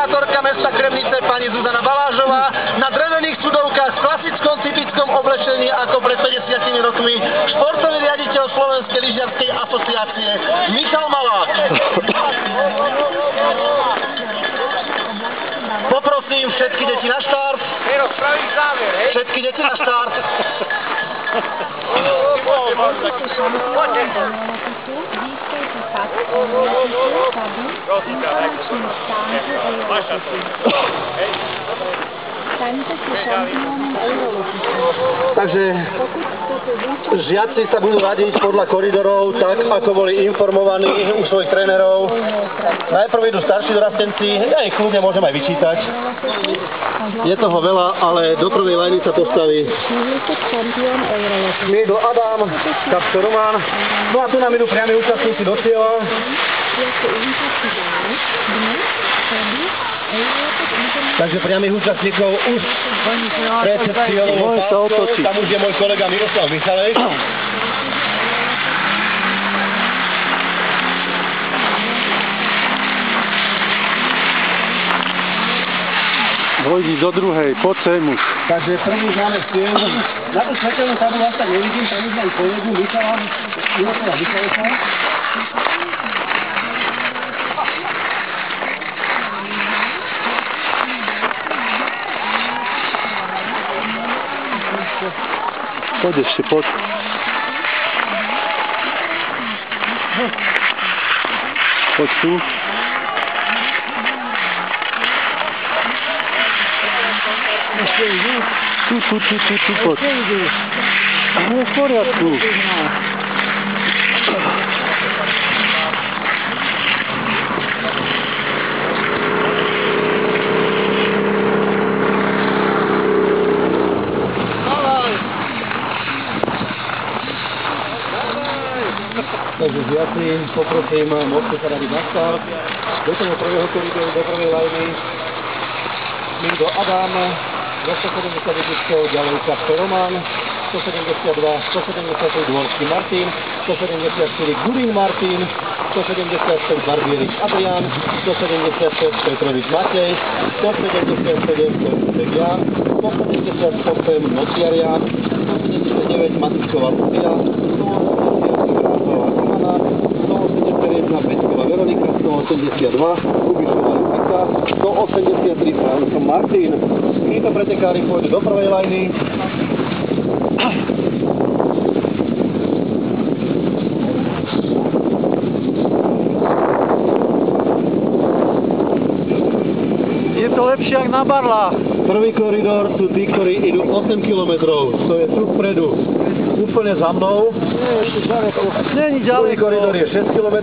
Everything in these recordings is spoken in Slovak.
primátorka mesta Kremnice pani Zuzana Balážová, na drevených sudovkách v klasickom typickom oblečení ako pred 50 rokmi športový riaditeľ Slovenskej lyžiarskej asociácie Michal Malák. Poprosím všetky deti na štart. Všetky deti na štart. Takže žiaci sa budú radiť podľa koridorov, tak ako boli informovaní u svojich trénerov. Najprv idú starší dorastenci, ja ich kľudne môžem aj vyčítať. Je toho veľa, ale do prvej lajny sa postaví Smídl Adam, Kapsko Roman. No a tu nám idú priami účastníci do cieľa. Takže priamých účastníkov už pred cieľom tam už je môj kolega Miroslav Michalej. Vojdi do druhej, poď sem už. Takže prvý máme cieľ. Na tú svetelnú tabulu vás tak nevidím, tam už mám kolegu Miroslava Michalejka. Poď ešte, poď. Poď tu. Tu, poď. No v poriadku. Takže žiaci, poprosím, môžete sa radiť na start. Do toho prvého koridoru, do prvej lajny. Smídl Adam, 270 ďalej Kapsko Roman, 172, 173 Dvorský Martin, 174 Gurín Martin, 176 Barbierič Adrián, 176 Petrovič Matej, 177 Petrek Jan, 178 Nociar Jan, 179 Matičková Lucia, 181 Peťková Veronika, 182 Kubišová Lucika, 183 Franko Martin. Títo pretekári pôjdu do prvej lajny. Je to lepšie jak na barlách. Prvý koridor sú tí, ktorí idú 8 km, to je tu vpredu, úplne za mnou. Není ďaleko. Prvý koridor je 6 km.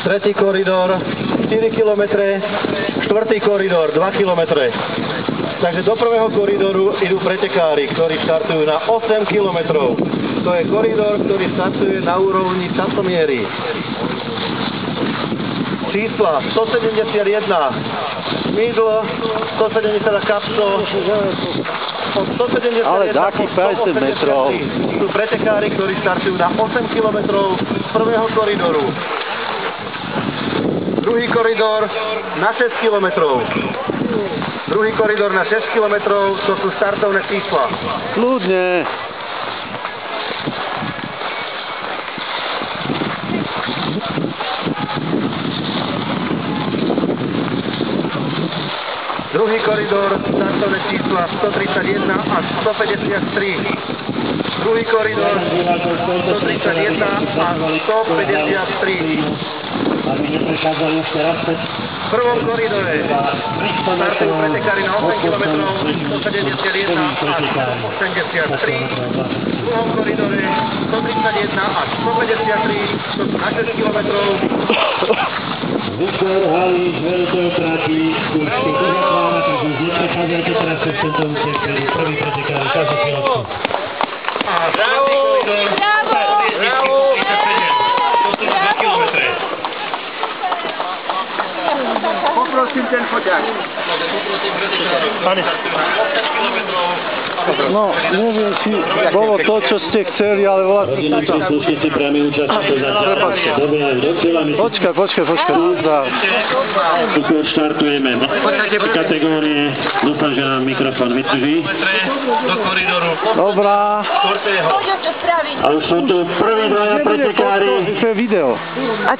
Tretí koridor 4 km, štvrtý koridor 2 km. Takže do prvého koridoru idú pretekári, ktorí štartujú na 8 km. To je koridor, ktorý startuje na úrovni časomiery. Čísla 171 Smídl, 170 Kapsko, od 171 ale taký 50 metrov. Sú pretekári, ktorí štartujú na 8 km z prvého koridoru. Druhý koridor na 6 km. Druhý koridor na 6 km, to sú štartovné čísla. Kľudne. Druhý koridor, štartovné čísla 131 až 153. Druhý koridor 131 až 153. V prvom koridore štartujú pretekári na 8 km 171 až 183. V druhom koridore 131 až 153, to sú na 6 km. Viktor Halíš, veľkou trati, Kurčky Kožaklána, takže už neprechádzajte teraz v tomto úseku, prvý pretekár, každú chvíľku. A štvrtý koridor, bravo! To sú 2 km. prosím ten foťák. Pane. No, neviem, či bolo to, čo ste chceli, ale volá to Rodinní príslušníci priami účastníci Prepáčte. Počkaj. Už štartujeme. Kategórie, dúfam, že nám mikrofón vydrží. Do koridoru. Dobrá. A už sú tu prví dvaja pretekári. To je video.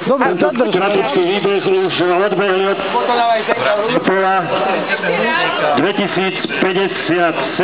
Dobre, zadrž. Kratický výbeh už odbehli od pola 2057.